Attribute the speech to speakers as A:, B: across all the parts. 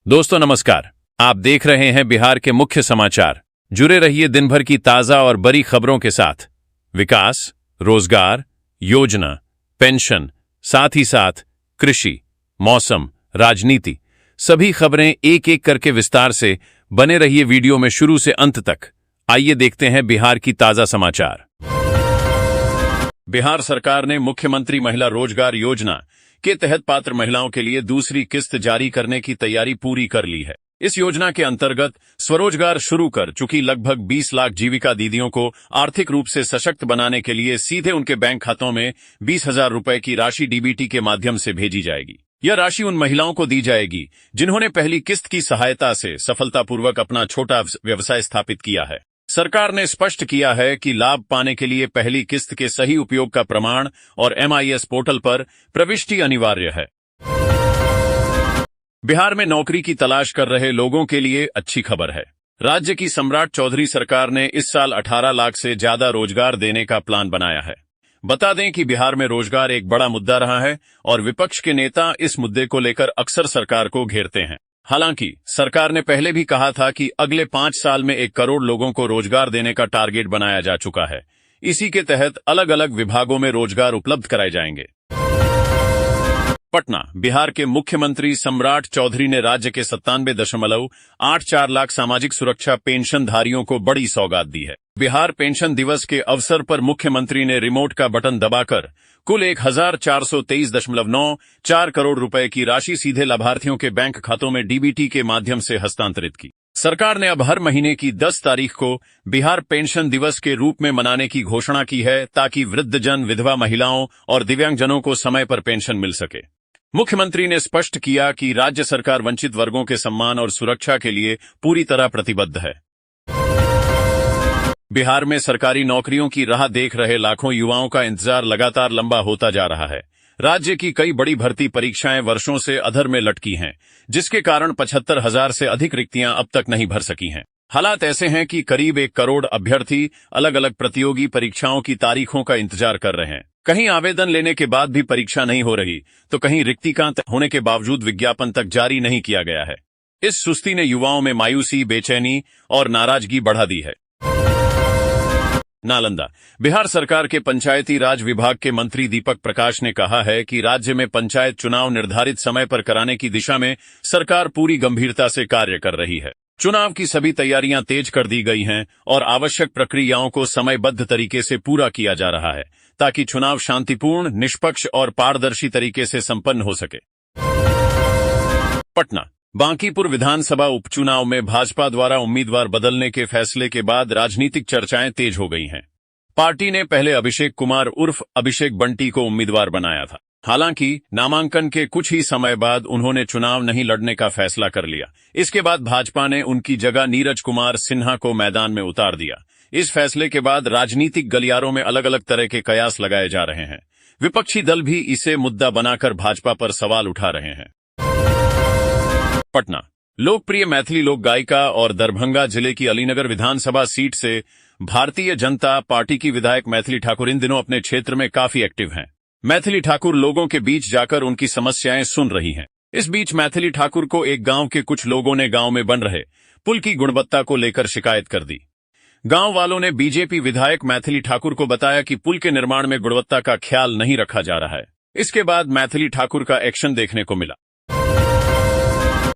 A: दोस्तों नमस्कार। आप देख रहे हैं बिहार के मुख्य समाचार। जुड़े रहिए दिन भर की ताजा और बड़ी खबरों के साथ। विकास, रोजगार, योजना, पेंशन, साथ ही साथ कृषि, मौसम, राजनीति, सभी खबरें एक एक करके विस्तार से। बने रहिए वीडियो में शुरू से अंत तक। आइए देखते हैं बिहार की ताजा समाचार। बिहार सरकार ने मुख्यमंत्री महिला रोजगार योजना के तहत पात्र महिलाओं के लिए दूसरी किस्त जारी करने की तैयारी पूरी कर ली है। इस योजना के अंतर्गत स्वरोजगार शुरू कर चुकी लगभग 20 लाख जीविका दीदियों को आर्थिक रूप से सशक्त बनाने के लिए सीधे उनके बैंक खातों में 20,000 रुपए की राशि डीबीटी के माध्यम से भेजी जाएगी। यह राशि उन महिलाओं को दी जाएगी जिन्होंने पहली किस्त की सहायता से सफलतापूर्वक अपना छोटा व्यवसाय स्थापित किया है। सरकार ने स्पष्ट किया है कि लाभ पाने के लिए पहली किस्त के सही उपयोग का प्रमाण और MIS पोर्टल पर प्रविष्टि अनिवार्य है। बिहार में नौकरी की तलाश कर रहे लोगों के लिए अच्छी खबर है। राज्य की सम्राट चौधरी सरकार ने इस साल 18 लाख से ज्यादा रोजगार देने का प्लान बनाया है। बता दें कि बिहार में रोजगार एक बड़ा मुद्दा रहा है और विपक्ष के नेता इस मुद्दे को लेकर अक्सर सरकार को घेरते हैं। हालांकि सरकार ने पहले भी कहा था कि अगले 5 साल में 1 करोड़ लोगों को रोजगार देने का टारगेट बनाया जा चुका है। इसी के तहत अलग अलग विभागों में रोजगार उपलब्ध कराए जाएंगे। पटना, बिहार के मुख्यमंत्री सम्राट चौधरी ने राज्य के 97.84 लाख सामाजिक सुरक्षा पेंशनधारियों को बड़ी सौगात दी है। बिहार पेंशन दिवस के अवसर पर मुख्यमंत्री ने रिमोट का बटन दबाकर कुल 1,423.94 करोड़ रुपए की राशि सीधे लाभार्थियों के बैंक खातों में डीबीटी के माध्यम से हस्तांतरित की। सरकार ने अब हर महीने की 10 तारीख को बिहार पेंशन दिवस के रूप में मनाने की घोषणा की है, ताकि वृद्धजन, विधवा महिलाओं और दिव्यांगजनों को समय पर पेंशन मिल सके। मुख्यमंत्री ने स्पष्ट किया कि राज्य सरकार वंचित वर्गों के सम्मान और सुरक्षा के लिए पूरी तरह प्रतिबद्ध है। बिहार में सरकारी नौकरियों की राह देख रहे लाखों युवाओं का इंतजार लगातार लंबा होता जा रहा है। राज्य की कई बड़ी भर्ती परीक्षाएं वर्षों से अधर में लटकी हैं, जिसके कारण 75,000 से अधिक रिक्तियां अब तक नहीं भर सकी हैं। हालात ऐसे हैं कि करीब 1 करोड़ अभ्यर्थी अलग अलग प्रतियोगी परीक्षाओं की तारीखों का इंतजार कर रहे हैं। कहीं आवेदन लेने के बाद भी परीक्षा नहीं हो रही, तो कहीं रिक्तियां होने के बावजूद विज्ञापन तक जारी नहीं किया गया है। इस सुस्ती ने युवाओं में मायूसी, बेचैनी और नाराजगी बढ़ा दी है। नालंदा, बिहार सरकार के पंचायती राज विभाग के मंत्री दीपक प्रकाश ने कहा है कि राज्य में पंचायत चुनाव निर्धारित समय पर कराने की दिशा में सरकार पूरी गंभीरता से कार्य कर रही है। चुनाव की सभी तैयारियां तेज कर दी गई हैं और आवश्यक प्रक्रियाओं को समयबद्ध तरीके से पूरा किया जा रहा है, ताकि चुनाव शांतिपूर्ण, निष्पक्ष और पारदर्शी तरीके से संपन्न हो सके। पटना, बांकीपुर विधानसभा उपचुनाव में भाजपा द्वारा उम्मीदवार बदलने के फैसले के बाद राजनीतिक चर्चाएं तेज हो गई हैं। पार्टी ने पहले अभिषेक कुमार उर्फ अभिषेक बंटी को उम्मीदवार बनाया था। हालांकि नामांकन के कुछ ही समय बाद उन्होंने चुनाव नहीं लड़ने का फैसला कर लिया। इसके बाद भाजपा ने उनकी जगह नीरज कुमार सिन्हा को मैदान में उतार दिया। इस फैसले के बाद राजनीतिक गलियारों में अलग अलग तरह के कयास लगाए जा रहे हैं। विपक्षी दल भी इसे मुद्दा बनाकर भाजपा पर सवाल उठा रहे हैं। पटना, लोकप्रिय मैथिली लोक गायिका और दरभंगा जिले की अलीनगर विधानसभा सीट से भारतीय जनता पार्टी की विधायक मैथिली ठाकुर इन दिनों अपने क्षेत्र में काफी एक्टिव हैं। मैथिली ठाकुर लोगों के बीच जाकर उनकी समस्याएं सुन रही हैं। इस बीच मैथिली ठाकुर को एक गांव के कुछ लोगों ने गांव में बन रहे पुल की गुणवत्ता को लेकर शिकायत कर दी। गांव वालों ने बीजेपी विधायक मैथिली ठाकुर को बताया कि पुल के निर्माण में गुणवत्ता का ख्याल नहीं रखा जा रहा है। इसके बाद मैथिली ठाकुर का एक्शन देखने को मिला।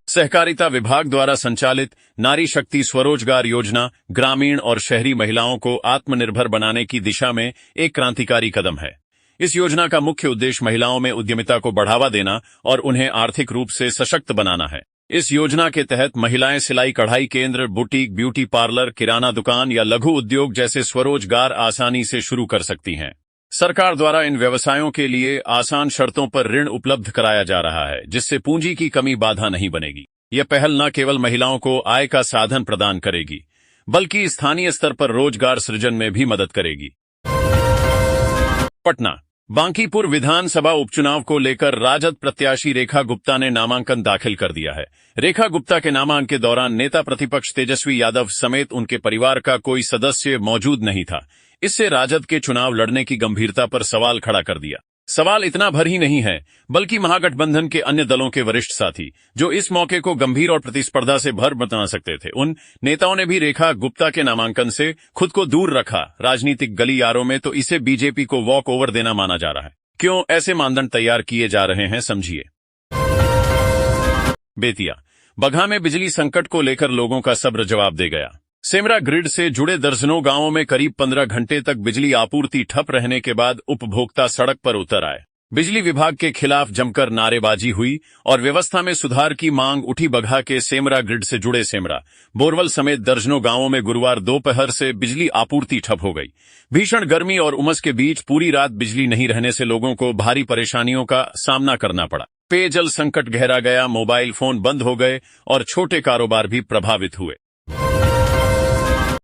A: सहकारिता विभाग द्वारा संचालित नारी शक्ति स्वरोजगार योजना ग्रामीण और शहरी महिलाओं को आत्मनिर्भर बनाने की दिशा में एक क्रांतिकारी कदम है। इस योजना का मुख्य उद्देश्य महिलाओं में उद्यमिता को बढ़ावा देना और उन्हें आर्थिक रूप से सशक्त बनाना है। इस योजना के तहत महिलाएं सिलाई कढ़ाई केंद्र, बुटीक, ब्यूटी पार्लर, किराना दुकान या लघु उद्योग जैसे स्वरोजगार आसानी से शुरू कर सकती हैं। सरकार द्वारा इन व्यवसायों के लिए आसान शर्तों पर ऋण उपलब्ध कराया जा रहा है, जिससे पूंजी की कमी बाधा नहीं बनेगी। यह पहल न केवल महिलाओं को आय का साधन प्रदान करेगी, बल्कि स्थानीय स्तर पर रोजगार सृजन में भी मदद करेगी। पटना, बांकीपुर विधानसभा उपचुनाव को लेकर राजद प्रत्याशी रेखा गुप्ता ने नामांकन दाखिल कर दिया है। रेखा गुप्ता के नामांकन के दौरान नेता प्रतिपक्ष तेजस्वी यादव समेत उनके परिवार का कोई सदस्य मौजूद नहीं था। इससे राजद के चुनाव लड़ने की गंभीरता पर सवाल खड़ा कर दिया। सवाल इतना भर ही नहीं है, बल्कि महागठबंधन के अन्य दलों के वरिष्ठ साथी, जो इस मौके को गंभीर और प्रतिस्पर्धा से भर बना सकते थे, उन नेताओं ने भी रेखा गुप्ता के नामांकन से खुद को दूर रखा। राजनीतिक गलियारों में तो इसे बीजेपी को वॉक ओवर देना माना जा रहा है। क्यों ऐसे मानदंड तैयार किए जा रहे हैं, समझिए। बेतिया बगहा में बिजली संकट को लेकर लोगों का सब्र जवाब दे गया। सेमरा ग्रिड से जुड़े दर्जनों गांवों में करीब 15 घंटे तक बिजली आपूर्ति ठप रहने के बाद उपभोक्ता सड़क पर उतर आए। बिजली विभाग के खिलाफ जमकर नारेबाजी हुई और व्यवस्था में सुधार की मांग उठी। बगहा के सेमरा ग्रिड से जुड़े सेमरा, बोरवल समेत दर्जनों गांवों में गुरुवार दोपहर से बिजली आपूर्ति ठप हो गई। भीषण गर्मी और उमस के बीच पूरी रात बिजली नहीं रहने से लोगों को भारी परेशानियों का सामना करना पड़ा। पेयजल संकट गहरा गया, मोबाइल फोन बंद हो गए और छोटे कारोबार भी प्रभावित हुए।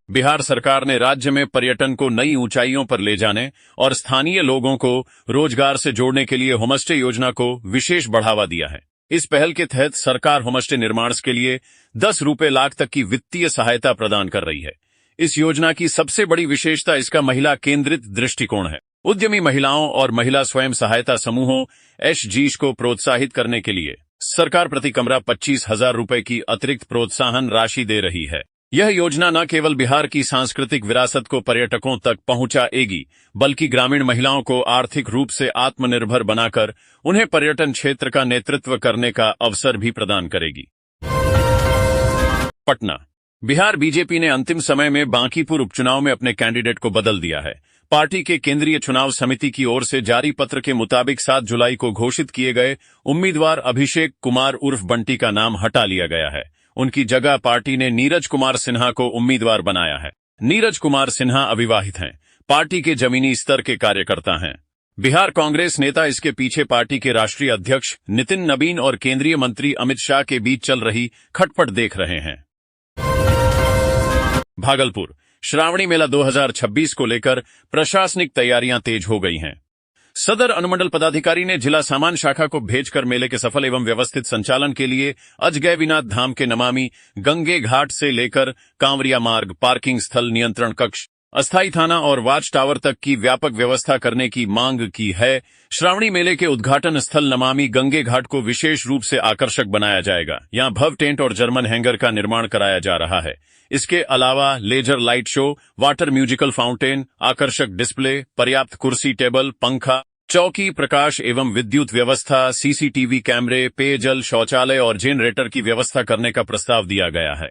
A: बिहार सरकार ने राज्य में पर्यटन को नई ऊंचाइयों पर ले जाने और स्थानीय लोगों को रोजगार से जोड़ने के लिए होमस्टे योजना को विशेष बढ़ावा दिया है। इस पहल के तहत सरकार होमस्टे निर्माण के लिए 10 रुपए लाख तक की वित्तीय सहायता प्रदान कर रही है। इस योजना की सबसे बड़ी विशेषता इसका महिला केंद्रित दृष्टिकोण है। उद्यमी महिलाओं और महिला स्वयं सहायता समूहों एसजीज को प्रोत्साहित करने के लिए सरकार प्रति कमरा 25,000 रुपए की अतिरिक्त प्रोत्साहन राशि दे रही है। यह योजना न केवल बिहार की सांस्कृतिक विरासत को पर्यटकों तक पहुंचाएगी, बल्कि ग्रामीण महिलाओं को आर्थिक रूप से आत्मनिर्भर बनाकर उन्हें पर्यटन क्षेत्र का नेतृत्व करने का अवसर भी प्रदान करेगी। पटना बिहार बीजेपी ने अंतिम समय में बांकीपुर उपचुनाव में अपने कैंडिडेट को बदल दिया है। पार्टी के केंद्रीय चुनाव समिति की ओर से जारी पत्र के मुताबिक 7 जुलाई को घोषित किए गए उम्मीदवार अभिषेक कुमार उर्फ बंटी का नाम हटा लिया गया है। उनकी जगह पार्टी ने नीरज कुमार सिन्हा को उम्मीदवार बनाया है। नीरज कुमार सिन्हा अविवाहित हैं, पार्टी के जमीनी स्तर के कार्यकर्ता हैं। बिहार कांग्रेस नेता इसके पीछे पार्टी के राष्ट्रीय अध्यक्ष नितिन नबीन और केंद्रीय मंत्री अमित शाह के बीच चल रही खटपट देख रहे हैं। भागलपुर श्रावणी मेला 2026 को लेकर प्रशासनिक तैयारियां तेज हो गई हैं। सदर अनुमंडल पदाधिकारी ने जिला सामान शाखा को भेजकर मेले के सफल एवं व्यवस्थित संचालन के लिए अजगैविनाथ धाम के नमामि गंगे घाट से लेकर कांवरिया मार्ग, पार्किंग स्थल, नियंत्रण कक्ष, अस्थायी थाना और वाच टावर तक की व्यापक व्यवस्था करने की मांग की है। श्रावणी मेले के उद्घाटन स्थल नमामि गंगे घाट को विशेष रूप से आकर्षक बनाया जाएगा। यहां भव्य टेंट और जर्मन हैंगर का निर्माण कराया जा रहा है। इसके अलावा laser light show, water musical fountain, आकर्षक डिस्प्ले, पर्याप्त कुर्सी, टेबल, पंखा, चौकी, प्रकाश एवं विद्युत व्यवस्था, सीसीटीवी कैमरे, पेयजल, शौचालय और जनरेटर की व्यवस्था करने का प्रस्ताव दिया गया है।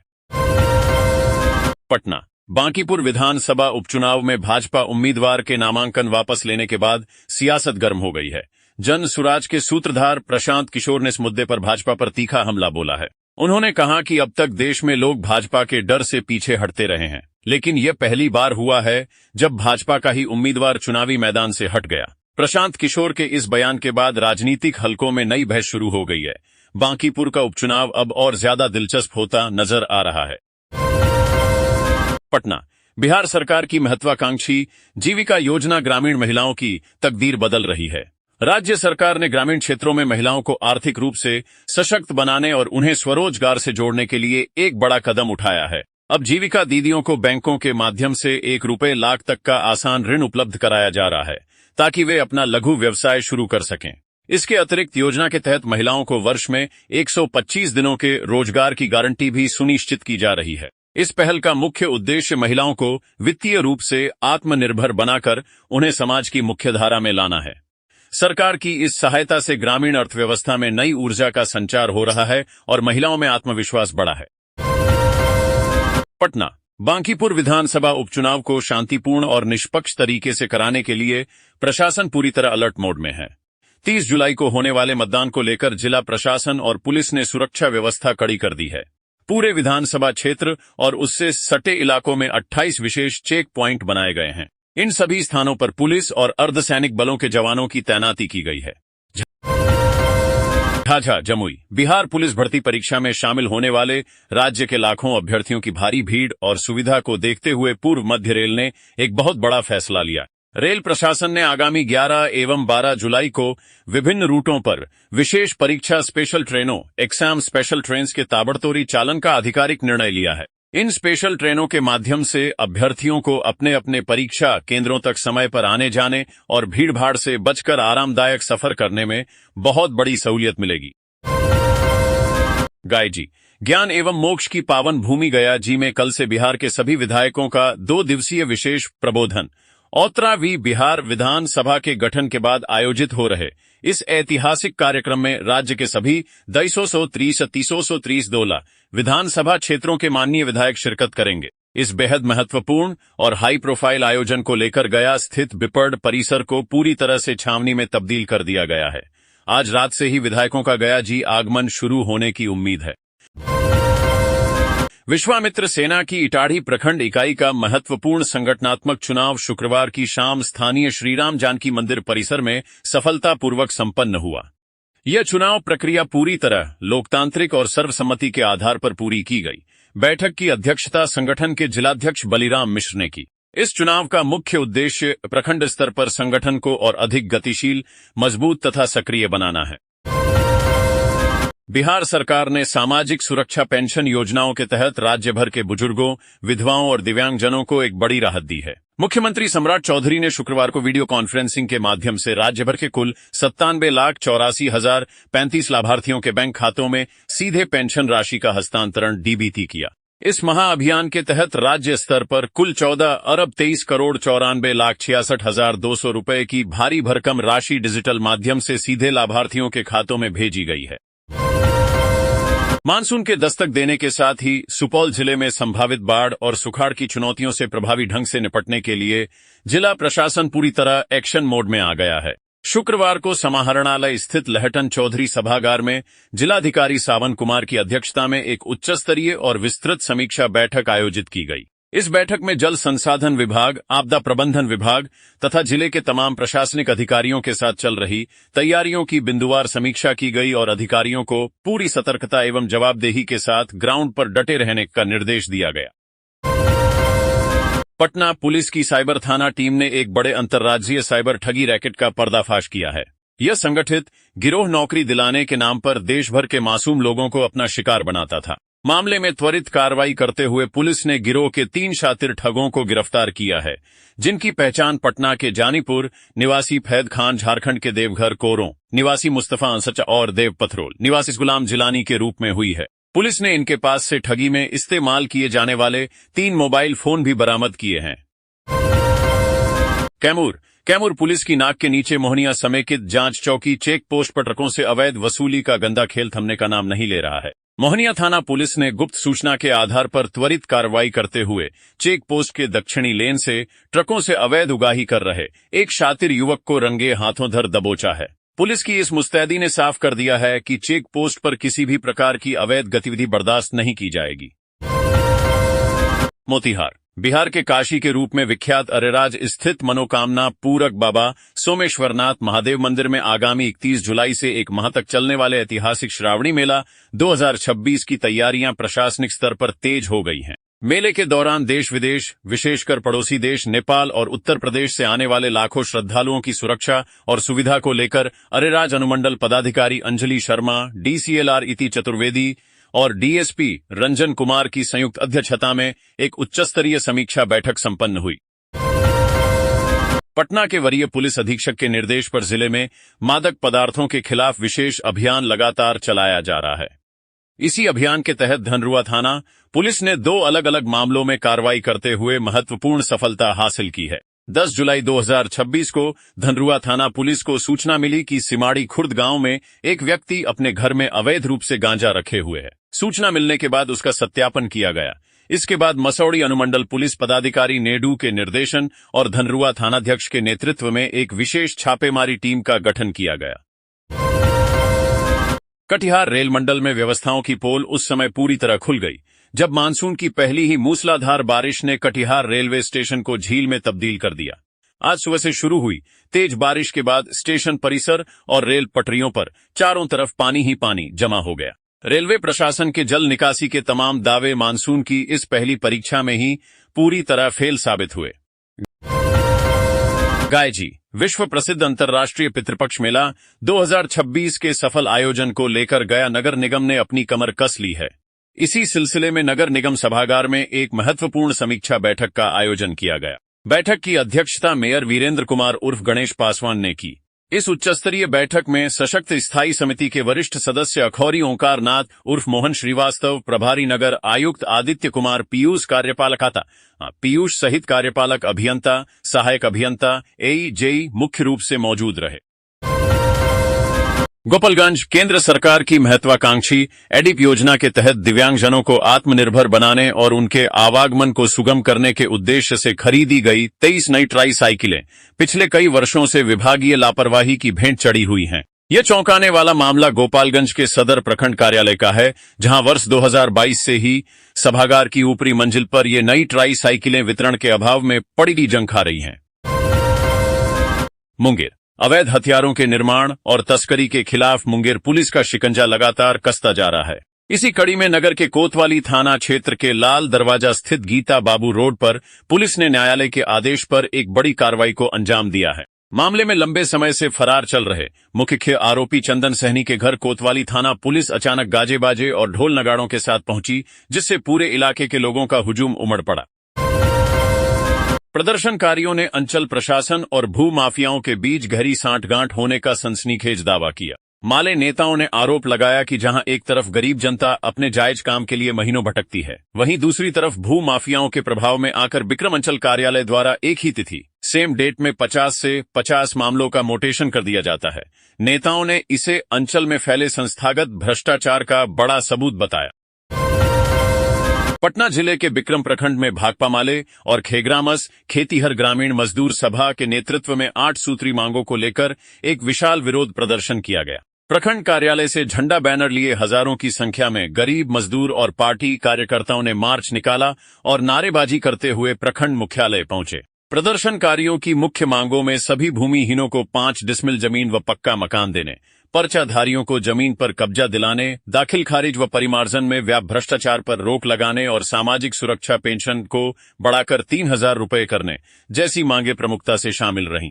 A: पटना बांकीपुर विधानसभा उपचुनाव में भाजपा उम्मीदवार के नामांकन वापस लेने के बाद सियासत गर्म हो गई है। जन सुराज के सूत्रधार प्रशांत किशोर ने इस मुद्दे पर भाजपा पर तीखा हमला बोला है। उन्होंने कहा कि अब तक देश में लोग भाजपा के डर से पीछे हटते रहे हैं, लेकिन यह पहली बार हुआ है जब भाजपा का ही उम्मीदवार चुनावी मैदान से हट गया। प्रशांत किशोर के इस बयान के बाद राजनीतिक हलकों में नई बहस शुरू हो गई है। बांकीपुर का उपचुनाव अब और ज्यादा दिलचस्प होता नजर आ रहा है। पटना बिहार सरकार की महत्वाकांक्षी जीविका योजना ग्रामीण महिलाओं की तकदीर बदल रही है। राज्य सरकार ने ग्रामीण क्षेत्रों में महिलाओं को आर्थिक रूप से सशक्त बनाने और उन्हें स्वरोजगार से जोड़ने के लिए एक बड़ा कदम उठाया है। अब जीविका दीदियों को बैंकों के माध्यम से 1 रुपए लाख तक का आसान ऋण उपलब्ध कराया जा रहा है, ताकि वे अपना लघु व्यवसाय शुरू कर सकें। इसके अतिरिक्त योजना के तहत महिलाओं को वर्ष में 125 दिनों के रोजगार की गारंटी भी सुनिश्चित की जा रही है। इस पहल का मुख्य उद्देश्य महिलाओं को वित्तीय रूप से आत्मनिर्भर बनाकर उन्हें समाज की मुख्यधारा में लाना है। सरकार की इस सहायता से ग्रामीण अर्थव्यवस्था में नई ऊर्जा का संचार हो रहा है और महिलाओं में आत्मविश्वास बढ़ा है। पटना बांकीपुर विधानसभा उपचुनाव को शांतिपूर्ण और निष्पक्ष तरीके से कराने के लिए प्रशासन पूरी तरह अलर्ट मोड में है। 30 जुलाई को होने वाले मतदान को लेकर जिला प्रशासन और पुलिस ने सुरक्षा व्यवस्था कड़ी कर दी है। पूरे विधानसभा क्षेत्र और उससे सटे इलाकों में 28 विशेष चेक प्वाइंट बनाए गए हैं। इन सभी स्थानों पर पुलिस और अर्धसैनिक बलों के जवानों की तैनाती की गई है। झाझा जमुई बिहार पुलिस भर्ती परीक्षा में शामिल होने वाले राज्य के लाखों अभ्यर्थियों की भारी भीड़ और सुविधा को देखते हुए पूर्व मध्य रेल ने एक बहुत बड़ा फैसला लिया। रेल प्रशासन ने आगामी 11 एवं 12 जुलाई को विभिन्न रूटों पर विशेष परीक्षा स्पेशल ट्रेनों एग्जाम स्पेशल ट्रेन्स के ताबड़तोड़ी चालन का आधिकारिक निर्णय लिया है। इन स्पेशल ट्रेनों के माध्यम से अभ्यर्थियों को अपने अपने परीक्षा केंद्रों तक समय पर आने जाने और भीड़भाड़ से बचकर आरामदायक सफर करने में बहुत बड़ी सहूलियत मिलेगी। गाय जी, ज्ञान एवं मोक्ष की पावन भूमि गया जी में कल से बिहार के सभी विधायकों का 2 दिवसीय विशेष प्रबोधन औत्रावी बिहार विधानसभा के गठन के बाद आयोजित हो रहे इस ऐतिहासिक कार्यक्रम में राज्य के सभी 230 विधानसभा क्षेत्रों के माननीय विधायक शिरकत करेंगे। इस बेहद महत्वपूर्ण और हाई प्रोफाइल आयोजन को लेकर गया स्थित बिपर्ड परिसर को पूरी तरह से छावनी में तब्दील कर दिया गया है। आज रात से ही विधायकों का गया जी आगमन शुरू होने की उम्मीद है। विश्वामित्र सेना की इटाढ़ी प्रखंड इकाई का महत्वपूर्ण संगठनात्मक चुनाव शुक्रवार की शाम स्थानीय श्रीराम जानकी मंदिर परिसर में सफलतापूर्वक संपन्न हुआ। यह चुनाव प्रक्रिया पूरी तरह लोकतांत्रिक और सर्वसम्मति के आधार पर पूरी की गई। बैठक की अध्यक्षता संगठन के जिलाध्यक्ष बलिराम मिश्र ने की। इस चुनाव का मुख्य उद्देश्य प्रखंड स्तर पर संगठन को और अधिक गतिशील, मजबूत तथा सक्रिय बनाना है। बिहार सरकार ने सामाजिक सुरक्षा पेंशन योजनाओं के तहत राज्य भर के बुजुर्गों, विधवाओं और दिव्यांगजनों को एक बड़ी राहत दी है। मुख्यमंत्री सम्राट चौधरी ने शुक्रवार को वीडियो कॉन्फ्रेंसिंग के माध्यम से राज्य भर के कुल 97,84,035 लाभार्थियों के बैंक खातों में सीधे पेंशन राशि का हस्तांतरण डीबीटी किया। इस महाअभियान के तहत राज्य स्तर पर कुल 14,23,94,66,200 रुपए की भारी भरकम राशि डिजिटल माध्यम से सीधे लाभार्थियों के खातों में भेजी गई है। मानसून के दस्तक देने के साथ ही सुपौल जिले में संभावित बाढ़ और सुखाड़ की चुनौतियों से प्रभावी ढंग से निपटने के लिए जिला प्रशासन पूरी तरह एक्शन मोड में आ गया है। शुक्रवार को समाहरणालय स्थित लहटन चौधरी सभागार में जिलाधिकारी सावन कुमार की अध्यक्षता में एक उच्चस्तरीय और विस्तृत समीक्षा बैठक आयोजित की गई। इस बैठक में जल संसाधन विभाग, आपदा प्रबंधन विभाग तथा जिले के तमाम प्रशासनिक अधिकारियों के साथ चल रही तैयारियों की बिंदुवार समीक्षा की गई और अधिकारियों को पूरी सतर्कता एवं जवाबदेही के साथ ग्राउंड पर डटे रहने का निर्देश दिया गया। पटना पुलिस की साइबर थाना टीम ने एक बड़े अंतर्राज्यीय साइबर ठगी रैकेट का पर्दाफाश किया है। यह संगठित गिरोह नौकरी दिलाने के नाम पर देश भर के मासूम लोगों को अपना शिकार बनाता था। मामले में त्वरित कार्रवाई करते हुए पुलिस ने गिरोह के 3 शातिर ठगों को गिरफ्तार किया है, जिनकी पहचान पटना के जानीपुर निवासी फैद खान, झारखंड के देवघर कोरों निवासी मुस्तफा अंसचा और देव पथरोल निवासी गुलाम जिलानी के रूप में हुई है। पुलिस ने इनके पास से ठगी में इस्तेमाल किए जाने वाले 3 मोबाइल फोन भी बरामद किए हैं। कैमूर पुलिस की नाक के नीचे मोहनिया समेकित जांच चौकी चेक पोस्ट पर ट्रकों से अवैध वसूली का गंदा खेल थमने का नाम नहीं ले रहा है। मोहनिया थाना पुलिस ने गुप्त सूचना के आधार पर त्वरित कार्रवाई करते हुए चेक पोस्ट के दक्षिणी लेन से ट्रकों से अवैध उगाही कर रहे एक शातिर युवक को रंगे हाथों धर दबोचा है। पुलिस की इस मुस्तैदी ने साफ कर दिया है कि चेक पोस्ट पर किसी भी प्रकार की अवैध गतिविधि बर्दाश्त नहीं की जाएगी। मोतिहार बिहार के काशी के रूप में विख्यात अरेराज स्थित मनोकामना पूरक बाबा सोमेश्वरनाथ महादेव मंदिर में आगामी 31 जुलाई से 1 माह तक चलने वाले ऐतिहासिक श्रावणी मेला 2026 की तैयारियां प्रशासनिक स्तर पर तेज हो गई हैं। मेले के दौरान देश विदेश, विशेषकर पड़ोसी देश नेपाल और उत्तर प्रदेश से आने वाले लाखों श्रद्धालुओं की सुरक्षा और सुविधा को लेकर अरेराज अनुमंडल पदाधिकारी अंजलि शर्मा, डीसीएलआर इति चतुर्वेदी और डीएसपी रंजन कुमार की संयुक्त अध्यक्षता में एक उच्चस्तरीय समीक्षा बैठक संपन्न हुई। पटना के वरीय पुलिस अधीक्षक के निर्देश पर जिले में मादक पदार्थों के खिलाफ विशेष अभियान लगातार चलाया जा रहा है। इसी अभियान के तहत धनरुआ थाना पुलिस ने 2 अलग अलग मामलों में कार्रवाई करते हुए महत्वपूर्ण सफलता हासिल की है। 10 जुलाई 2026 को धनरुआ थाना पुलिस को सूचना मिली कि सिमाड़ी खुर्द गांव में एक व्यक्ति अपने घर में अवैध रूप से गांजा रखे हुए है। सूचना मिलने के बाद उसका सत्यापन किया गया। इसके बाद मसौड़ी अनुमंडल पुलिस पदाधिकारी नेडू के निर्देशन और धनरुआ थानाध्यक्ष के नेतृत्व में एक विशेष छापेमारी टीम का गठन किया गया। कटिहार रेल मंडल में व्यवस्थाओं की पोल उस समय पूरी तरह खुल गई जब मानसून की पहली ही मूसलाधार बारिश ने कटिहार रेलवे स्टेशन को झील में तब्दील कर दिया। आज सुबह से शुरू हुई तेज बारिश के बाद स्टेशन परिसर और रेल पटरियों पर चारों तरफ पानी ही पानी जमा हो गया। रेलवे प्रशासन के जल निकासी के तमाम दावे मानसून की इस पहली परीक्षा में ही पूरी तरह फेल साबित हुए। गाय जी विश्व प्रसिद्ध अंतर्राष्ट्रीय पितृपक्ष मेला 2026 के सफल आयोजन को लेकर गया नगर निगम ने अपनी कमर कस ली है। इसी सिलसिले में नगर निगम सभागार में एक महत्वपूर्ण समीक्षा बैठक का आयोजन किया गया। बैठक की अध्यक्षता मेयर वीरेंद्र कुमार उर्फ गणेश पासवान ने की। इस उच्चस्तरीय बैठक में सशक्त स्थायी समिति के वरिष्ठ सदस्य अखौरी ओंकार नाथ उर्फ मोहन श्रीवास्तव, प्रभारी नगर आयुक्त आदित्य कुमार, पीयूष सहित कार्यपालक अभियंता, सहायक अभियंता, एई, जेई मुख्य रूप से मौजूद रहे। गोपालगंज केंद्र सरकार की महत्वाकांक्षी एडिप योजना के तहत दिव्यांगजनों को आत्मनिर्भर बनाने और उनके आवागमन को सुगम करने के उद्देश्य से खरीदी गई 23 नई ट्राई साइकिलें पिछले कई वर्षों से विभागीय लापरवाही की भेंट चढ़ी हुई हैं। यह चौंकाने वाला मामला गोपालगंज के सदर प्रखंड कार्यालय का है, जहां वर्ष 2022 से ही सभागार की ऊपरी मंजिल पर ये नई ट्राई साइकिलें वितरण के अभाव में पड़ी जंग खा रही हैं। मुंगेर अवैध हथियारों के निर्माण और तस्करी के खिलाफ मुंगेर पुलिस का शिकंजा लगातार कसता जा रहा है। इसी कड़ी में नगर के कोतवाली थाना क्षेत्र के लाल दरवाजा स्थित गीता बाबू रोड पर पुलिस ने न्यायालय के आदेश पर एक बड़ी कार्रवाई को अंजाम दिया है। मामले में लंबे समय से फरार चल रहे मुख्य आरोपी चंदन सहनी के घर कोतवाली थाना पुलिस अचानक गाजे बाजे और ढोल नगाड़ों के साथ पहुंची, जिससे पूरे इलाके के लोगों का हुजूम उमड़ पड़ा। प्रदर्शनकारियों ने अंचल प्रशासन और भू माफियाओं के बीच गहरी सांठगांठ होने का सनसनीखेज दावा किया। माले नेताओं ने आरोप लगाया कि जहां एक तरफ गरीब जनता अपने जायज काम के लिए महीनों भटकती है, वहीं दूसरी तरफ भू माफियाओं के प्रभाव में आकर विक्रम अंचल कार्यालय द्वारा एक ही तिथि सेम डेट में 50 से 50 मामलों का मोटेशन कर दिया जाता है। नेताओं ने इसे अंचल में फैले संस्थागत भ्रष्टाचार का बड़ा सबूत बताया। पटना जिले के बिक्रम प्रखंड में भाकपा माले और खेग्रामस खेतीहर ग्रामीण मजदूर सभा के नेतृत्व में 8 सूत्री मांगों को लेकर एक विशाल विरोध प्रदर्शन किया गया। प्रखंड कार्यालय से झंडा बैनर लिए हजारों की संख्या में गरीब मजदूर और पार्टी कार्यकर्ताओं ने मार्च निकाला और नारेबाजी करते हुए प्रखंड मुख्यालय पहुंचे। प्रदर्शनकारियों की मुख्य मांगों में सभी भूमिहीनों को 5 डिसमिल जमीन व पक्का मकान देने, पर्चाधारियों को जमीन पर कब्जा दिलाने, दाखिल खारिज व परिमार्जन में व्याप्त भ्रष्टाचार पर रोक लगाने और सामाजिक सुरक्षा पेंशन को बढ़ाकर 3,000 रुपये करने जैसी मांगे प्रमुखता से शामिल रहीं।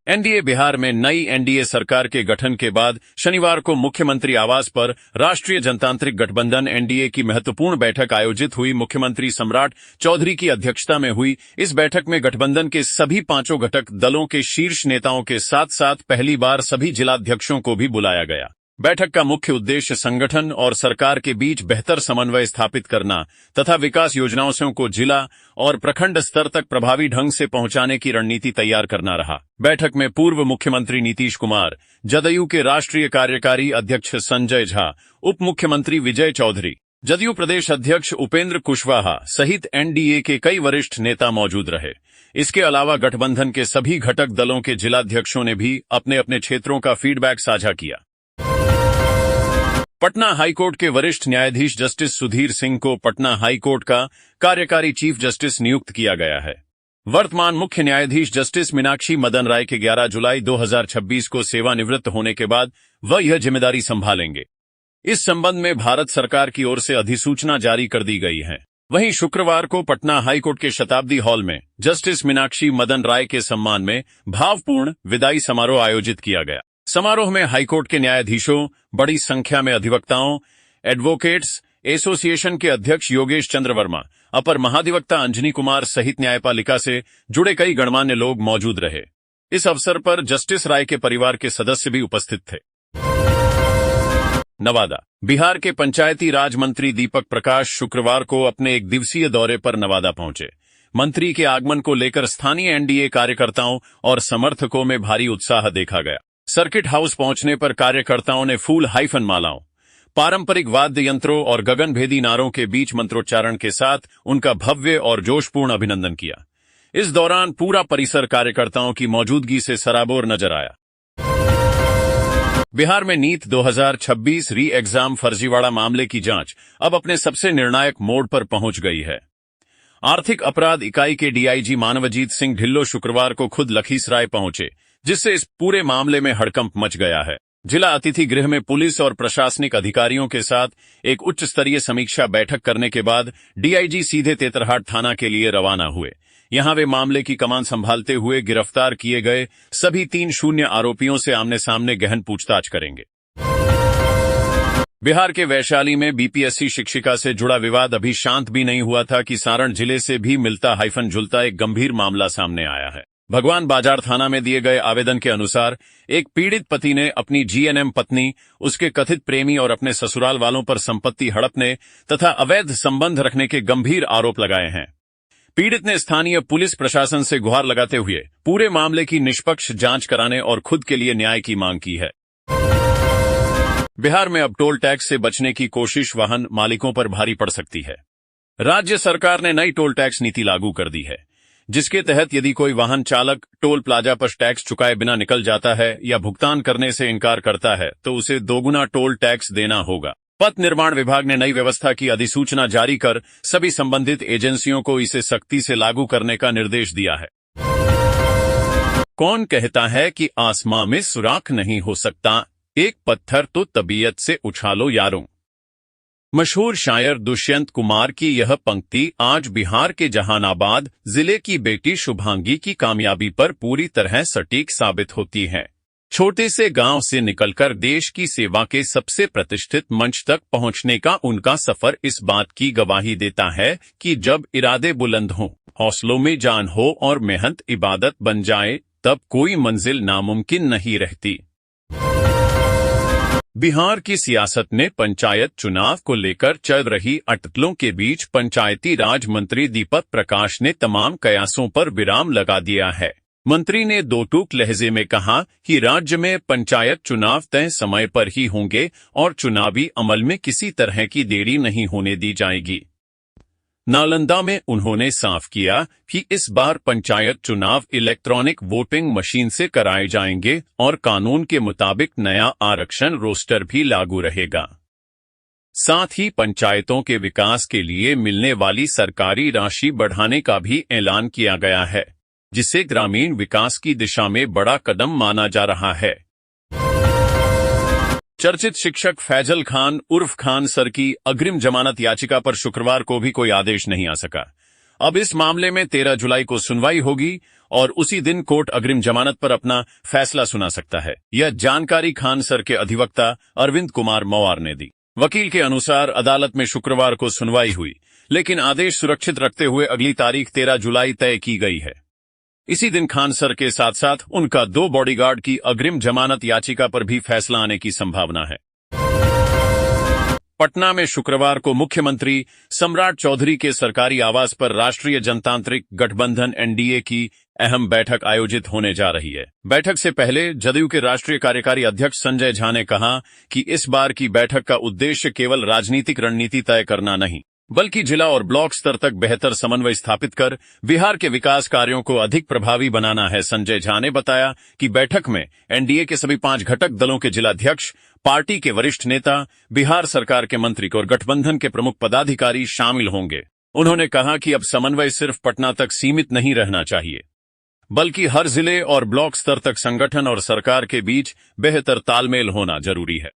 A: एनडीए बिहार में नई एनडीए सरकार के गठन के बाद शनिवार को मुख्यमंत्री आवास पर राष्ट्रीय जनतांत्रिक गठबंधन एनडीए की महत्वपूर्ण बैठक आयोजित हुई। मुख्यमंत्री सम्राट चौधरी की अध्यक्षता में हुई इस बैठक में गठबंधन के सभी 5 घटक दलों के शीर्ष नेताओं के साथ साथ पहली बार सभी जिलाध्यक्षों को भी बुलाया गया। बैठक का मुख्य उद्देश्य संगठन और सरकार के बीच बेहतर समन्वय स्थापित करना तथा विकास योजनाओं को जिला और प्रखंड स्तर तक प्रभावी ढंग से पहुंचाने की रणनीति तैयार करना रहा। बैठक में पूर्व मुख्यमंत्री नीतीश कुमार, जदयू के राष्ट्रीय कार्यकारी अध्यक्ष संजय झा, उप मुख्यमंत्री विजय चौधरी, जदयू प्रदेश अध्यक्ष उपेंद्र कुशवाहा सहित एनडीए के कई वरिष्ठ नेता मौजूद रहे। इसके अलावा गठबंधन के सभी घटक दलों के जिलाध्यक्षों ने भी अपने अपने क्षेत्रों का फीडबैक साझा किया। पटना हाईकोर्ट के वरिष्ठ न्यायाधीश जस्टिस सुधीर सिंह को पटना हाईकोर्ट का कार्यकारी चीफ जस्टिस नियुक्त किया गया है। वर्तमान मुख्य न्यायाधीश जस्टिस मीनाक्षी मदन राय के 11 जुलाई 2026 को सेवानिवृत्त होने के बाद वह यह जिम्मेदारी संभालेंगे। इस संबंध में भारत सरकार की ओर से अधिसूचना जारी कर दी गई है। वहीं शुक्रवार को पटना हाईकोर्ट के शताब्दी हॉल में जस्टिस मीनाक्षी मदन राय के सम्मान में भावपूर्ण विदाई समारोह आयोजित किया गया। समारोह में हाईकोर्ट के न्यायाधीशों, बड़ी संख्या में अधिवक्ताओं, एडवोकेट्स एसोसिएशन के अध्यक्ष योगेश चंद्र वर्मा, अपर महाधिवक्ता अंजनी कुमार सहित न्यायपालिका से जुड़े कई गणमान्य लोग मौजूद रहे। इस अवसर पर जस्टिस राय के परिवार के सदस्य भी उपस्थित थे। नवादा बिहार के पंचायती राज मंत्री दीपक प्रकाश शुक्रवार को अपने एक दिवसीय दौरे पर नवादा पहुंचे। मंत्री के आगमन को लेकर स्थानीय एनडीए कार्यकर्ताओं और समर्थकों में भारी उत्साह देखा गया। सर्किट हाउस पहुंचने पर कार्यकर्ताओं ने फूल हाइफन मालाओं, पारंपरिक वाद्य यंत्रों और गगनभेदी नारों के बीच मंत्रोच्चारण के साथ उनका भव्य और जोशपूर्ण अभिनंदन किया। इस दौरान पूरा परिसर कार्यकर्ताओं की मौजूदगी से सराबोर नजर आया। बिहार में नीट 2026 री एग्जाम फर्जीवाड़ा मामले की जांच अब अपने सबसे निर्णायक मोड़ पर पहुंच गई है। आर्थिक अपराध इकाई के डीआईजी मानवजीत सिंह ढिल्लो शुक्रवार को खुद लखीसराय पहुंचे, जिससे इस पूरे मामले में हड़कंप मच गया है। जिला अतिथि गृह में पुलिस और प्रशासनिक अधिकारियों के साथ एक उच्च स्तरीय समीक्षा बैठक करने के बाद डीआईजी सीधे तेतरहाट थाना के लिए रवाना हुए। यहां वे मामले की कमान संभालते हुए गिरफ्तार किए गए सभी 3 शून्य आरोपियों से आमने सामने गहन पूछताछ करेंगे। बिहार के वैशाली में बीपीएससी शिक्षिका से जुड़ा विवाद अभी शांत भी नहीं हुआ था कि सारण जिले से भी मिलता हाइफन जुलता एक गंभीर मामला सामने आया है। भगवान बाजार थाना में दिए गए आवेदन के अनुसार एक पीड़ित पति ने अपनी जीएनएम पत्नी, उसके कथित प्रेमी और अपने ससुराल वालों पर संपत्ति हड़पने तथा अवैध संबंध रखने के गंभीर आरोप लगाए हैं। पीड़ित ने स्थानीय पुलिस प्रशासन से गुहार लगाते हुए पूरे मामले की निष्पक्ष जांच कराने और खुद के लिए न्याय की मांग की है। बिहार में अब टोल टैक्स से बचने की कोशिश वाहन मालिकों पर भारी पड़ सकती है। राज्य सरकार ने नई टोल टैक्स नीति लागू कर दी है, जिसके तहत यदि कोई वाहन चालक टोल प्लाजा पर टैक्स चुकाए बिना निकल जाता है या भुगतान करने से इनकार करता है तो उसे दोगुना टोल टैक्स देना होगा। पथ निर्माण विभाग ने नई व्यवस्था की अधिसूचना जारी कर सभी संबंधित एजेंसियों को इसे सख्ती से लागू करने का निर्देश दिया है। कौन कहता है कि आसमां में सुराख नहीं हो सकता, एक पत्थर तो तबीयत से उछालो यारों। मशहूर शायर दुष्यंत कुमार की यह पंक्ति आज बिहार के जहानाबाद जिले की बेटी शुभांगी की कामयाबी पर पूरी तरह सटीक साबित होती है। छोटे से गांव से निकलकर देश की सेवा के सबसे प्रतिष्ठित मंच तक पहुंचने का उनका सफर इस बात की गवाही देता है कि जब इरादे बुलंद हों, हौसलों में जान हो और मेहनत इबादत बन जाए, तब कोई मंजिल नामुमकिन नहीं रहती। बिहार की सियासत ने पंचायत चुनाव को लेकर चल रही अटकलों के बीच पंचायती राज मंत्री दीपक प्रकाश ने तमाम कयासों पर विराम लगा दिया है। मंत्री ने दो टूक लहजे में कहा कि राज्य में पंचायत चुनाव तय समय पर ही होंगे और चुनावी अमल में किसी तरह की देरी नहीं होने दी जाएगी। नालंदा में उन्होंने साफ किया कि इस बार पंचायत चुनाव इलेक्ट्रॉनिक वोटिंग मशीन से कराए जाएंगे और कानून के मुताबिक नया आरक्षण रोस्टर भी लागू रहेगा। साथ ही पंचायतों के विकास के लिए मिलने वाली सरकारी राशि बढ़ाने का भी ऐलान किया गया है, जिसे ग्रामीण विकास की दिशा में बड़ा कदम माना जा रहा है। चर्चित शिक्षक फैजल खान उर्फ खान सर की अग्रिम जमानत याचिका पर शुक्रवार को भी कोई आदेश नहीं आ सका। अब इस मामले में 13 जुलाई को सुनवाई होगी और उसी दिन कोर्ट अग्रिम जमानत पर अपना फैसला सुना सकता है। यह जानकारी खान सर के अधिवक्ता अरविंद कुमार मवार ने दी। वकील के अनुसार अदालत में शुक्रवार को सुनवाई हुई, लेकिन आदेश सुरक्षित रखते हुए अगली तारीख 13 जुलाई तय की गई है। इसी दिन खान सर के साथ साथ उनका 2 बॉडीगार्ड की अग्रिम जमानत याचिका पर भी फैसला आने की संभावना है। पटना में शुक्रवार को मुख्यमंत्री सम्राट चौधरी के सरकारी आवास पर राष्ट्रीय जनतांत्रिक गठबंधन एनडीए की अहम बैठक आयोजित होने जा रही है। बैठक से पहले जदयू के राष्ट्रीय कार्यकारी अध्यक्ष संजय झा ने कहा कि इस बार की बैठक का उद्देश्य केवल राजनीतिक रणनीति तय करना नहीं, बल्कि जिला और ब्लॉक स्तर तक बेहतर समन्वय स्थापित कर बिहार के विकास कार्यों को अधिक प्रभावी बनाना है। संजय झा ने बताया कि बैठक में एनडीए के सभी 5 घटक दलों के जिलाध्यक्ष, पार्टी के वरिष्ठ नेता, बिहार सरकार के मंत्री और गठबंधन के प्रमुख पदाधिकारी शामिल होंगे। उन्होंने कहा कि अब समन्वय सिर्फ पटना तक सीमित नहीं रहना चाहिए, बल्कि हर जिले और ब्लॉक स्तर तक संगठन और सरकार के बीच बेहतर तालमेल होना जरूरी है।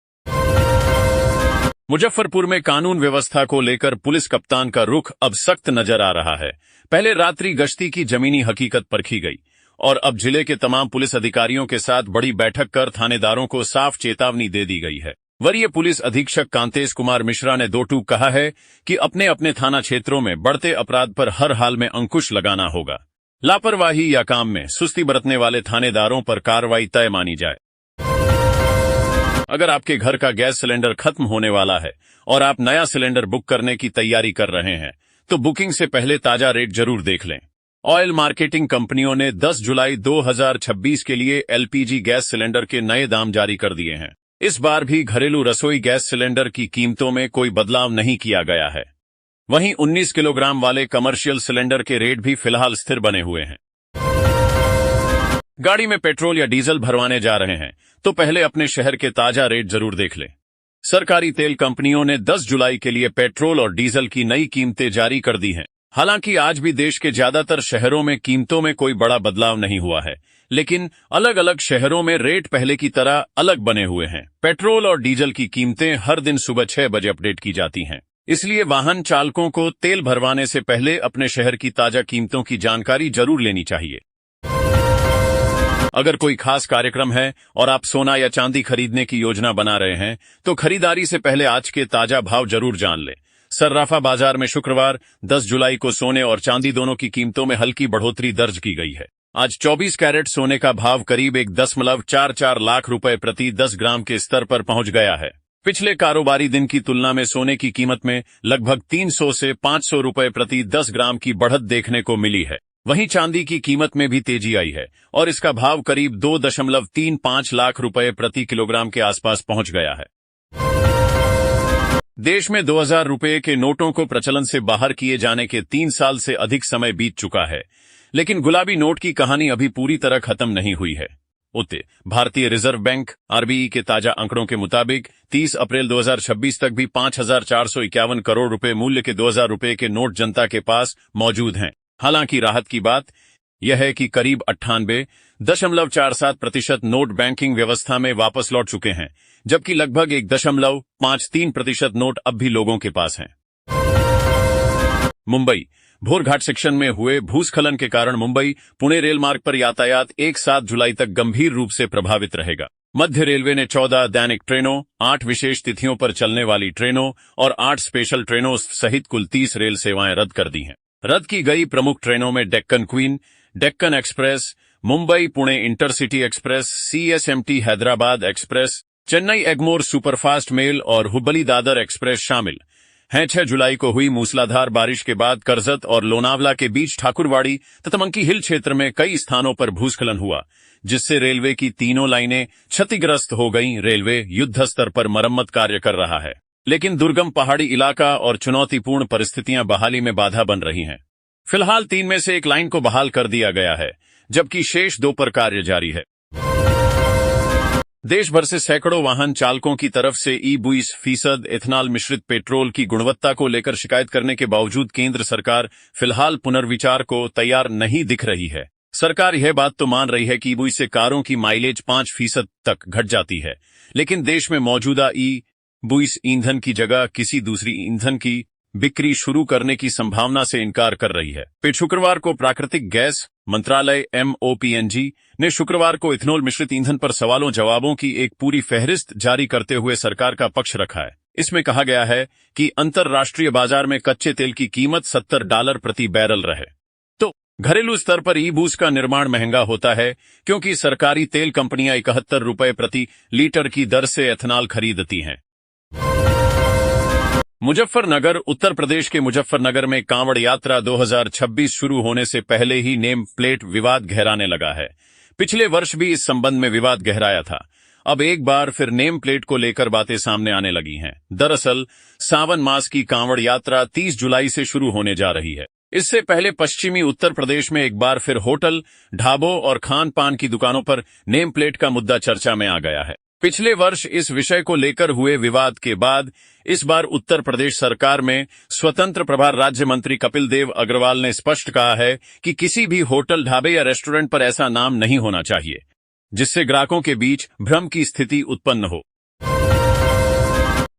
A: मुजफ्फरपुर में कानून व्यवस्था को लेकर पुलिस कप्तान का रुख अब सख्त नजर आ रहा है। पहले रात्रि गश्ती की जमीनी हकीकत परखी गई और अब जिले के तमाम पुलिस अधिकारियों के साथ बड़ी बैठक कर थानेदारों को साफ चेतावनी दे दी गई है। वरीय पुलिस अधीक्षक कांतेश कुमार मिश्रा ने 2 टूक कहा है कि अपने अपने थाना क्षेत्रों में बढ़ते अपराध पर हर हाल में अंकुश लगाना होगा। लापरवाही या काम में सुस्ती बरतने वाले थानेदारों पर कार्रवाई तय मानी जाए। अगर आपके घर का गैस सिलेंडर खत्म होने वाला है और आप नया सिलेंडर बुक करने की तैयारी कर रहे हैं, तो बुकिंग से पहले ताजा रेट जरूर देख लें। ऑयल मार्केटिंग कंपनियों ने 10 जुलाई 2026 के लिए एलपीजी गैस सिलेंडर के नए दाम जारी कर दिए हैं। इस बार भी घरेलू रसोई गैस सिलेंडर की कीमतों में कोई बदलाव नहीं किया गया है। वहीं 19 किलोग्राम वाले कमर्शियल सिलेंडर के रेट भी फिलहाल स्थिर बने हुए हैं। गाड़ी में पेट्रोल या डीजल भरवाने जा रहे हैं तो पहले अपने शहर के ताजा रेट जरूर देख लें। सरकारी तेल कंपनियों ने 10 जुलाई के लिए पेट्रोल और डीजल की नई कीमतें जारी कर दी हैं। हालांकि आज भी देश के ज्यादातर शहरों में कीमतों में कोई बड़ा बदलाव नहीं हुआ है, लेकिन अलग अलग शहरों में रेट पहले की तरह अलग बने हुए हैं। पेट्रोल और डीजल की कीमतें हर दिन सुबह 6 बजे अपडेट की जाती हैं, इसलिए वाहन चालकों को तेल भरवाने से पहले अपने शहर की ताजा कीमतों की जानकारी जरूर लेनी चाहिए। अगर कोई खास कार्यक्रम है और आप सोना या चांदी खरीदने की योजना बना रहे हैं तो खरीदारी से पहले आज के ताजा भाव जरूर जान लें। सर्राफा बाजार में शुक्रवार 10 जुलाई को सोने और चांदी दोनों की कीमतों में हल्की बढ़ोतरी दर्ज की गई है। आज 24 कैरेट सोने का भाव करीब 1.44 लाख रुपए प्रति 10 ग्राम के स्तर पर पहुंच गया है। पिछले कारोबारी दिन की तुलना में सोने की कीमत में लगभग 300 से 500 रुपए प्रति 10 ग्राम की बढ़त देखने को मिली है। वहीं चांदी की कीमत में भी तेजी आई है और इसका भाव करीब 2.35 लाख रुपए प्रति किलोग्राम के आसपास पहुंच गया है। देश में 2000 रुपए के नोटों को प्रचलन से बाहर किए जाने के 3 साल से अधिक समय बीत चुका है, लेकिन गुलाबी नोट की कहानी अभी पूरी तरह खत्म नहीं हुई है। भारतीय रिजर्व बैंक आरबीआई के ताजा आंकड़ों के मुताबिक 30 अप्रैल 2026 तक भी 5451 करोड़ रुपए मूल्य के 2000 रुपए के नोट जनता के पास मौजूद हैं। हालांकि राहत की बात यह है कि करीब 98.47% नोट बैंकिंग व्यवस्था में वापस लौट चुके हैं, जबकि लगभग 1.53% नोट अब भी लोगों के पास हैं। मुंबई भोरघाट सेक्शन में हुए भूस्खलन के कारण मुंबई पुणे रेल मार्ग पर यातायात 7 जुलाई तक गंभीर रूप से प्रभावित रहेगा। मध्य रेलवे ने 14 दैनिक ट्रेनों, 8 विशेष तिथियों पर चलने वाली ट्रेनों और 8 स्पेशल ट्रेनों सहित कुल 30 रेल सेवाएं रद्द कर दी हैं। रद्द की गई प्रमुख ट्रेनों में Deccan Queen, Deccan Express, Mumbai Pune Intercity Express, CSMT Hyderabad Express, Chennai Egmore Superfast Mail और हुबली दादर एक्सप्रेस शामिल हैं। 6 जुलाई को हुई मूसलाधार बारिश के बाद करजत और लोनावला के बीच ठाकुरवाड़ी तथा मंकी हिल क्षेत्र में कई स्थानों पर भूस्खलन हुआ, जिससे रेलवे की तीनों लाइनें क्षतिग्रस्त हो गईं। रेलवे युद्ध स्तर पर मरम्मत कार्य कर रहा है, लेकिन दुर्गम पहाड़ी इलाका और चुनौतीपूर्ण परिस्थितियां बहाली में बाधा बन रही हैं। फिलहाल 3 में से 1 लाइन को बहाल कर दिया गया है, जबकि शेष 2 पर कार्य जारी है। देश भर से सैकड़ों वाहन चालकों की तरफ से E20% एथनॉल मिश्रित पेट्रोल की गुणवत्ता को लेकर शिकायत करने के बावजूद केंद्र सरकार फिलहाल पुनर्विचार को तैयार नहीं दिख रही है। सरकार यह बात तो मान रही है कि E20 से कारों की माइलेज 5% तक घट जाती है, लेकिन देश में मौजूदा E20 ईंधन की जगह किसी दूसरी ईंधन की बिक्री शुरू करने की संभावना से इनकार कर रही है। फिर शुक्रवार को प्राकृतिक गैस मंत्रालय MOPNG ने शुक्रवार को इथेनॉल मिश्रित ईंधन पर सवालों जवाबों की एक पूरी फहरिस्त जारी करते हुए सरकार का पक्ष रखा है। इसमें कहा गया है कि अंतर्राष्ट्रीय बाजार में कच्चे तेल की कीमत $70 प्रति बैरल रहे तो घरेलू स्तर पर E20 का निर्माण महंगा होता है, क्योंकि सरकारी तेल कंपनियां 71 रुपए प्रति लीटर की दर से एथनॉल खरीदती हैं। मुजफ्फरनगर उत्तर प्रदेश के मुजफ्फरनगर में कांवड़ यात्रा 2026 शुरू होने से पहले ही नेम प्लेट विवाद गहराने लगा है। पिछले वर्ष भी इस संबंध में विवाद गहराया था। अब एक बार फिर नेम प्लेट को लेकर बातें सामने आने लगी हैं। दरअसल सावन मास की कांवड़ यात्रा 30 जुलाई से शुरू होने जा रही है। इससे पहले पश्चिमी उत्तर प्रदेश में एक बार फिर होटल, ढाबों और खान पान की दुकानों पर नेम प्लेट का मुद्दा चर्चा में आ गया है। पिछले वर्ष इस विषय को लेकर हुए विवाद के बाद इस बार उत्तर प्रदेश सरकार में स्वतंत्र प्रभार राज्य मंत्री कपिल देव अग्रवाल ने स्पष्ट कहा है कि किसी भी होटल, ढाबे या रेस्टोरेंट पर ऐसा नाम नहीं होना चाहिए, जिससे ग्राहकों के बीच भ्रम की स्थिति उत्पन्न हो।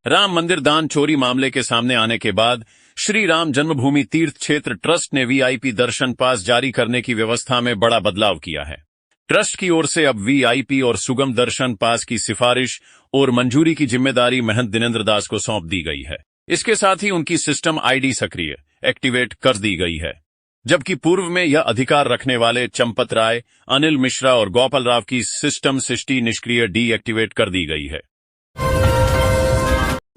A: राम मंदिर दान चोरी मामले के सामने आने के बाद श्री राम जन्मभूमि तीर्थ क्षेत्र ट्रस्ट ने VIP दर्शन पास जारी करने की व्यवस्था में बड़ा बदलाव किया है। ट्रस्ट की ओर से अब VIP और सुगम दर्शन पास की सिफारिश और मंजूरी की जिम्मेदारी महंत दिनेंद्र दास को सौंप दी गई है। इसके साथ ही उनकी सिस्टम ID सक्रिय एक्टिवेट कर दी गई है, जबकि पूर्व में यह अधिकार रखने वाले चंपत राय, अनिल मिश्रा और गोपाल राव की सिस्टम सृष्टि निष्क्रिय डीएक्टिवेट कर दी गई है।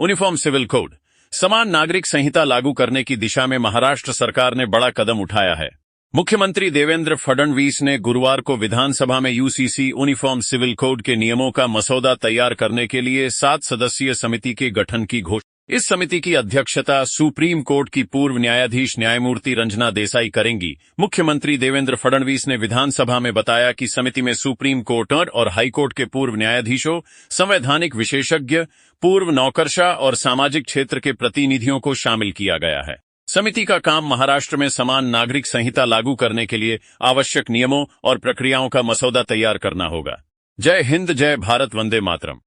A: यूनिफॉर्म सिविल कोड समान नागरिक संहिता लागू करने की दिशा में महाराष्ट्र सरकार ने बड़ा कदम उठाया है। मुख्यमंत्री देवेंद्र फडणवीस ने गुरुवार को विधानसभा में UCC यूनिफॉर्म सिविल कोड के नियमों का मसौदा तैयार करने के लिए 7 सदस्यीय समिति के गठन की घोषणा। इस समिति की अध्यक्षता सुप्रीम कोर्ट की पूर्व न्यायाधीश न्यायमूर्ति रंजना देसाई करेंगी। मुख्यमंत्री देवेंद्र फडणवीस ने विधानसभा में बताया कि समिति में सुप्रीम कोर्ट और हाईकोर्ट के पूर्व न्यायाधीशों, संवैधानिक विशेषज्ञ, पूर्व नौकरशाह और सामाजिक क्षेत्र के प्रतिनिधियों को शामिल किया गया है। समिति का काम महाराष्ट्र में समान नागरिक संहिता लागू करने के लिए आवश्यक नियमों और प्रक्रियाओं का मसौदा तैयार करना होगा। जय हिंद, जय भारत, वंदे मातरम।